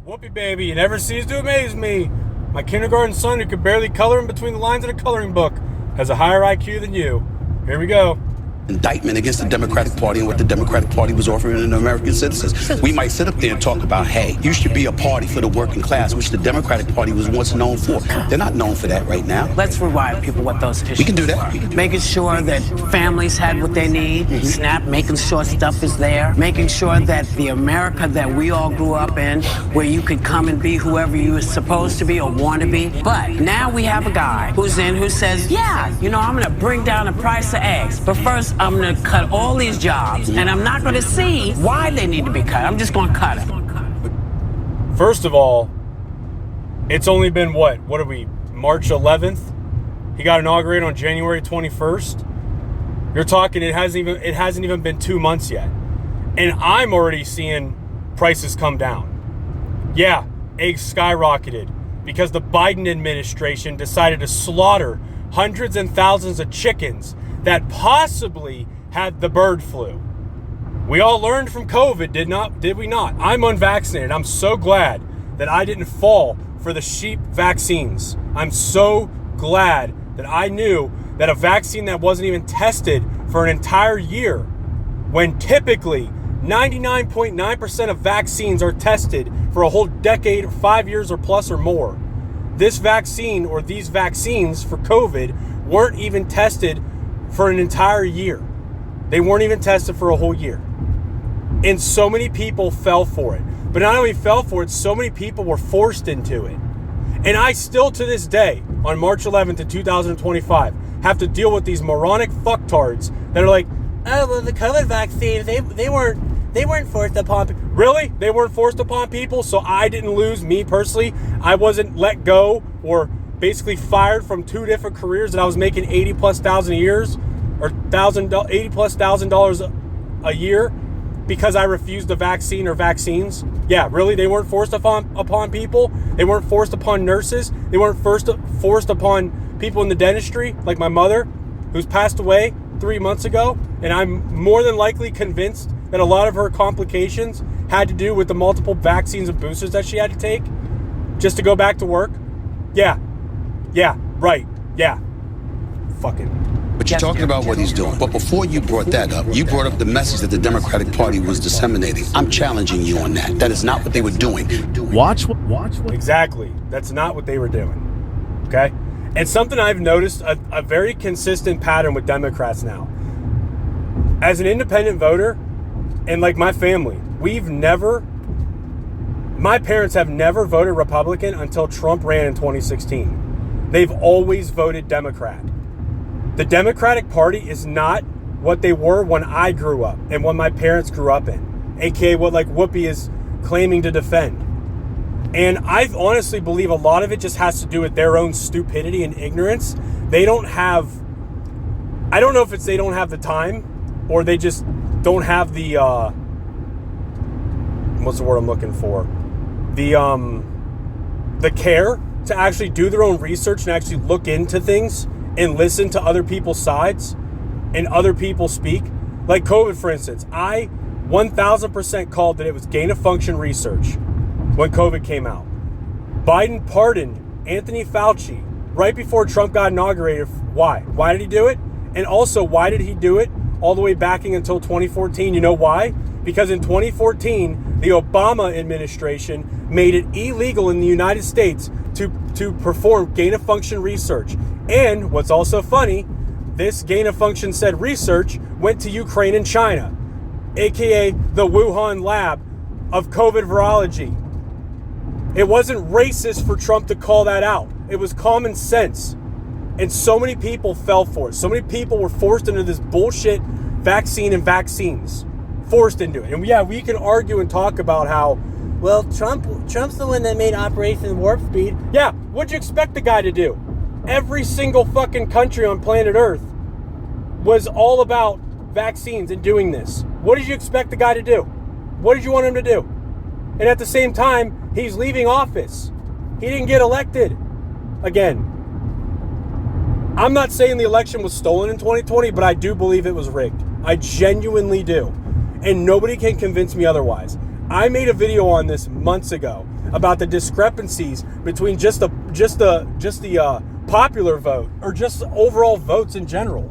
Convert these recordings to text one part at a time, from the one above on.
Whoopie baby, it never ceases to amaze me. My kindergarten son, who could barely color in between the lines in a coloring book, has a higher IQ than you. Here we go. Indictment against the Democratic Party and what the Democratic Party was offering to American citizens. We might sit up there and talk about, hey, you should be a party for the working class, which the Democratic Party was once known for. They're not known for that right now. Let's remind people what those issues We can do that. were. Making sure that families had what they need, SNAP, making sure stuff is there, making sure that the America that we all grew up in, where you could come and be whoever you were supposed to be or want to be. But now we have a guy who says, yeah, I'm going to bring down the price of eggs. But first, I'm going to cut all these jobs, and I'm not going to see why they need to be cut. I'm just going to cut them. First of all, it's only been what are we, March 11th? He got inaugurated on January 21st. You're talking it hasn't even been 2 months yet. And I'm already seeing prices come down. Yeah, eggs skyrocketed because the Biden administration decided to slaughter hundreds and thousands of chickens that possibly had the bird flu. We all learned from COVID, did we not? I'm unvaccinated. I'm so glad that I didn't fall for the sheep vaccines. I'm so glad that I knew that a vaccine that wasn't even tested for an entire year, when typically 99.9% of vaccines are tested for a whole decade, 5 years or plus or more. This vaccine or these vaccines for COVID weren't even tested for an entire year. They weren't even tested for a whole year. And so many people fell for it. But not only fell for it, so many people were forced into it. And I still, to this day, on March 11th of 2025, have to deal with these moronic fucktards that are like, oh, well, the COVID vaccines, they weren't forced upon people. Really? They weren't forced upon people? So I didn't lose, me personally. I wasn't let go or basically fired from 2 different careers that I was making $80,000+ a year or $80,000+ a year because I refused the vaccine or vaccines. Yeah, really? They weren't forced upon people? They weren't forced upon nurses? They weren't forced upon people in the dentistry, like my mother, who's passed away 3 months ago, and I'm more than likely convinced that a lot of her complications had to do with the multiple vaccines and boosters that she had to take just to go back to work. Yeah, right, yeah. Fucking. But you're talking about what he's doing. But before you brought that up, you brought up the message that the Democratic Party was disseminating. I'm challenging you on that. That is not what they were doing. Watch. Exactly. That's not what they were doing. Okay? And something I've noticed, a very consistent pattern with Democrats now. As an independent voter, and like my family, my parents have never voted Republican until Trump ran in 2016. They've always voted Democrat. The Democratic Party is not what they were when I grew up and when my parents grew up in, aka what like Whoopi is claiming to defend. And I honestly believe a lot of it just has to do with their own stupidity and ignorance. I don't know if it's they don't have the time or they just don't have the, what's the word I'm looking for? The care to actually do their own research and actually look into things and listen to other people's sides and other people speak. Like COVID, for instance, I 1000% called that it was gain of function research when COVID came out. Biden pardoned Anthony Fauci right before Trump got inaugurated. Why? Why did he do it? And also, why did he do it all the way backing until 2014? You know why? Because in 2014, the Obama administration made it illegal in the United States to perform gain of function research. And what's also funny, this gain of function said research went to Ukraine and China, aka the Wuhan lab of COVID virology. It wasn't racist for Trump to call that out. It was common sense. And so many people fell for it. So many people were forced into this bullshit vaccine and vaccines. Forced into it. And yeah, we can argue and talk about how, well, Trump's the one that made Operation Warp Speed. Yeah, what'd you expect the guy to do? Every single fucking country on planet Earth was all about vaccines and doing this. What did you expect the guy to do? What did you want him to do? And at the same time, he's leaving office. He didn't get elected. Again, I'm not saying the election was stolen in 2020, but I do believe it was rigged. I genuinely do. And nobody can convince me otherwise. I made a video on this months ago about the discrepancies between just the popular vote or just overall votes in general.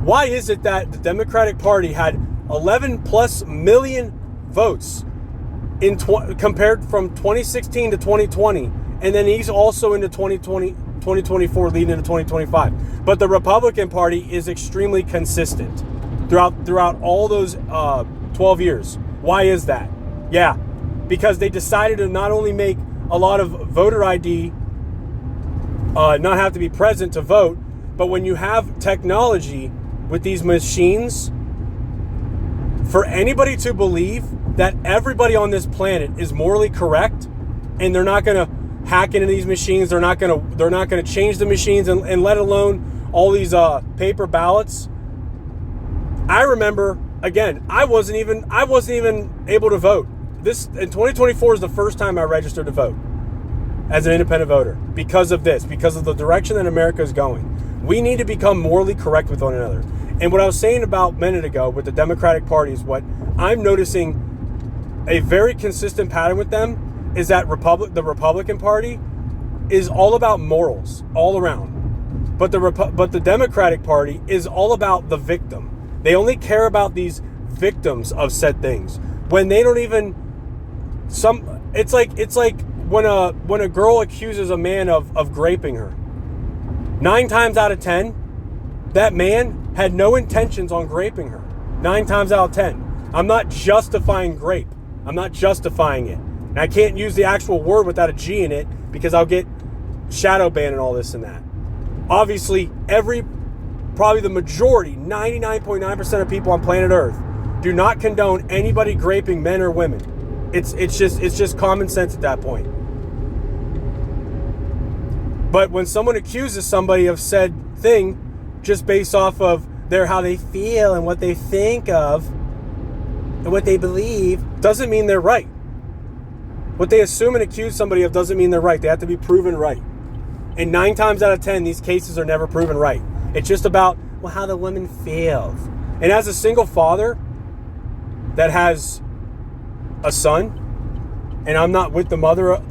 Why is it that the Democratic Party had 11 plus million votes compared from 2016 to 2020, and then he's also into 2024 leading into 2025? But the Republican Party is extremely consistent throughout all those 12 years. Why is that? Yeah, because they decided to not only make a lot of voter ID not have to be present to vote, but when you have technology with these machines, for anybody to believe that everybody on this planet is morally correct and they're not going to hack into these machines, they're not going to change the machines, and let alone all these paper ballots. I remember, again, I wasn't even able to vote. This in 2024 is the first time I registered to vote as an independent voter because of this, because of the direction that America is going. We need to become morally correct with one another. And what I was saying about a minute ago with the Democratic Party is what I'm noticing a very consistent pattern with them is that the Republican Party is all about morals all around. But the Democratic Party is all about the victim. They only care about these victims of said things. When they don't even it's like when a girl accuses a man of graping her. 9 times out of 10, that man had no intentions on graping her. 9 times out of 10. I'm not justifying grape. I'm not justifying it. And I can't use the actual word without a G in it because I'll get shadow banned and all this and that. Obviously, probably the majority, 99.9% of people on planet Earth do not condone anybody graping men or women. It's just common sense at that point. But when someone accuses somebody of said thing just based off of how they feel and what they think of and what they believe, doesn't mean they're right. What they assume and accuse somebody of doesn't mean they're right. They have to be proven right. And 9 times out of 10, these cases are never proven right. It's just about, well, how the woman feels. And as a single father that has a son, and I'm not with the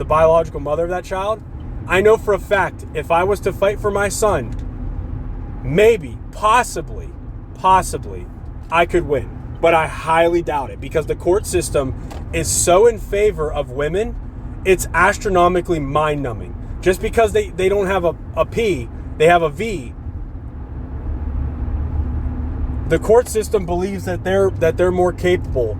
biological mother of that child, I know for a fact if I was to fight for my son, maybe, possibly, I could win. But I highly doubt it because the court system is so in favor of women, it's astronomically mind-numbing. Just because they don't have a P, they have a V. The court system believes that they're more capable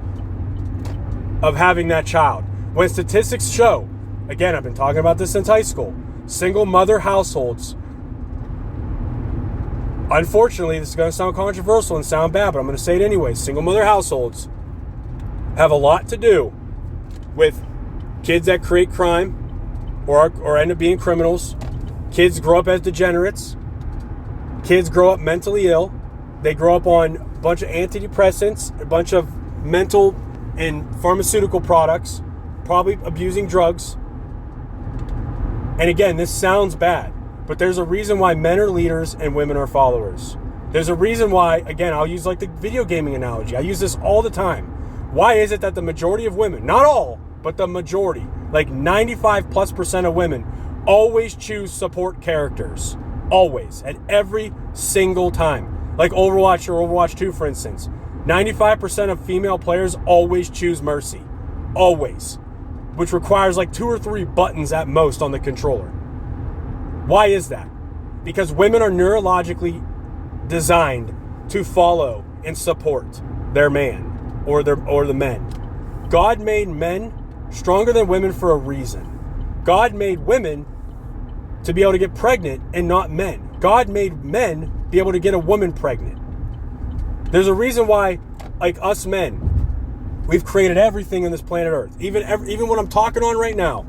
of having that child. When statistics show, again, I've been talking about this since high school, single mother households, unfortunately, this is going to sound controversial and sound bad, but I'm going to say it anyway. Single mother households have a lot to do with kids that create crime or end up being criminals. Kids grow up as degenerates. Kids grow up mentally ill. They grow up on a bunch of antidepressants, a bunch of mental and pharmaceutical products, probably abusing drugs. And again, this sounds bad, but there's a reason why men are leaders and women are followers. There's a reason why, again, I'll use like the video gaming analogy. I use this all the time. Why is it that the majority of women, not all, but the majority, like 95+% of women, always choose support characters? Always, at every single time. Like Overwatch or Overwatch 2, for instance. 95% of female players always choose Mercy. Always. Which requires like 2 or 3 buttons at most on the controller. Why is that? Because women are neurologically designed to follow and support their man or the men. God made men stronger than women for a reason. God made women to be able to get pregnant and not men. God made men be able to get a woman pregnant. There's a reason why, like us men, we've created everything on this planet Earth. Even what I'm talking on right now.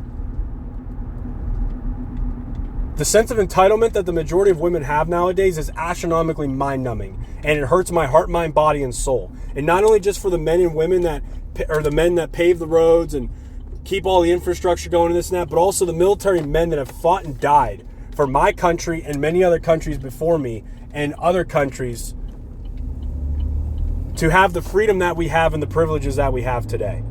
The sense of entitlement that the majority of women have nowadays is astronomically mind-numbing, and it hurts my heart, mind, body, and soul. And not only just for the men and women the men that pave the roads and keep all the infrastructure going and this and that, but also the military men that have fought and died for my country and many other countries before me and other countries to have the freedom that we have and the privileges that we have today.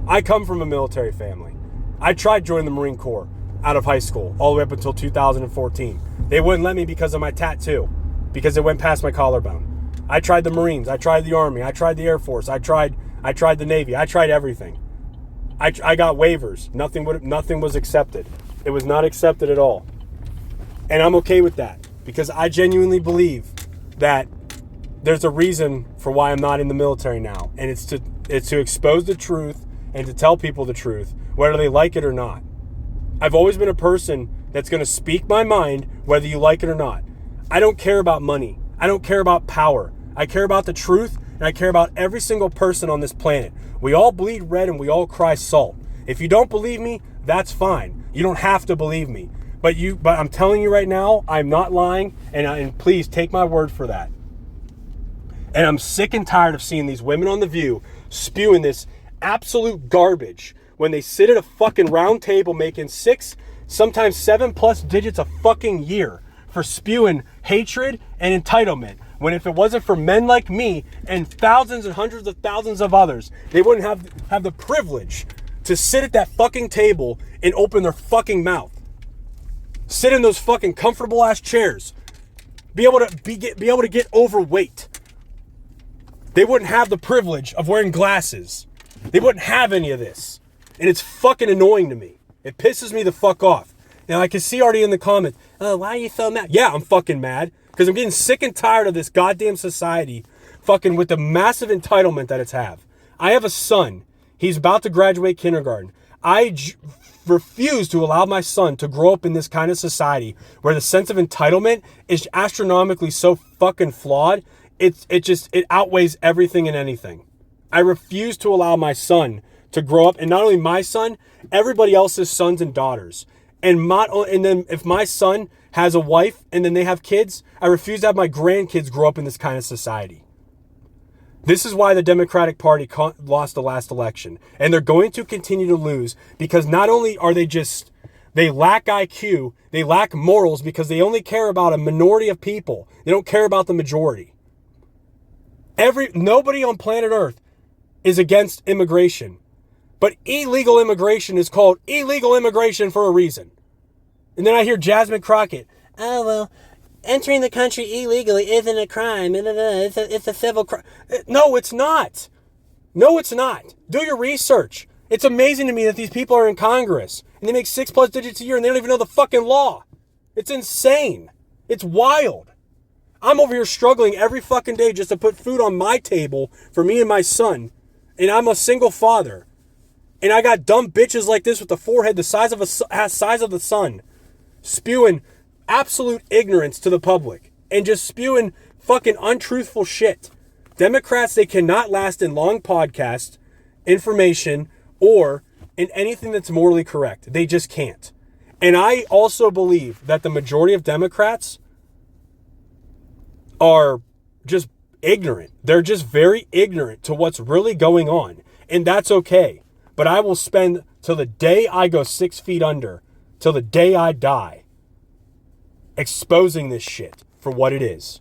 I come from a military family. I tried joining the Marine Corps out of high school all the way up until 2014. They wouldn't let me because of my tattoo, because it went past my collarbone. I tried the Marines. I tried the Army. I tried the Air Force. I tried the Navy. I tried everything. I got waivers. Nothing was accepted. It was not accepted at all. And I'm okay with that because I genuinely believe that there's a reason for why I'm not in the military now. And it's to expose the truth and to tell people the truth, whether they like it or not. I've always been a person that's going to speak my mind, whether you like it or not. I don't care about money. I don't care about power. I care about the truth, and I care about every single person on this planet. We all bleed red and we all cry salt. If you don't believe me, that's fine. You don't have to believe me. But I'm telling you right now, I'm not lying, and please take my word for that. And I'm sick and tired of seeing these women on The View spewing this absolute garbage when they sit at a fucking round table making 6, sometimes 7+ digits a fucking year for spewing hatred and entitlement. When if it wasn't for men like me and thousands and hundreds of thousands of others, they wouldn't have the privilege to sit at that fucking table and open their fucking mouth. Sit in those fucking comfortable ass chairs. Be able to get overweight. They wouldn't have the privilege of wearing glasses. They wouldn't have any of this. And it's fucking annoying to me. It pisses me the fuck off. Now I can see already in the comments, oh, why are you so mad? Yeah, I'm fucking mad. Because I'm getting sick and tired of this goddamn society fucking with the massive entitlement that it's have. I have a son. He's about to graduate kindergarten. I refuse to allow my son to grow up in this kind of society where the sense of entitlement is astronomically so fucking flawed. It outweighs everything and anything. I refuse to allow my son to grow up, and not only my son, everybody else's sons and daughters. And then if my son has a wife and then they have kids, I refuse to have my grandkids grow up in this kind of society. This is why the Democratic Party lost the last election. And they're going to continue to lose because not only are they lack IQ, they lack morals because they only care about a minority of people. They don't care about the majority. Nobody on planet Earth is against immigration. But illegal immigration is called illegal immigration for a reason. And then I hear Jasmine Crockett, oh, well, entering the country illegally isn't a crime. It's a civil crime. No, it's not. No, it's not. Do your research. It's amazing to me that these people are in Congress and they make 6+ digits a year and they don't even know the fucking law. It's insane. It's wild. I'm over here struggling every fucking day just to put food on my table for me and my son. And I'm a single father. And I got dumb bitches like this with the forehead the size of the sun, spewing absolute ignorance to the public and just spewing fucking untruthful shit. Democrats, they cannot last in long podcasts, information, or in anything that's morally correct. They just can't. And I also believe that the majority of Democrats are just ignorant. They're just very ignorant to what's really going on. And that's okay. But I will spend till the day I go 6 feet under, till the day I die, exposing this shit for what it is.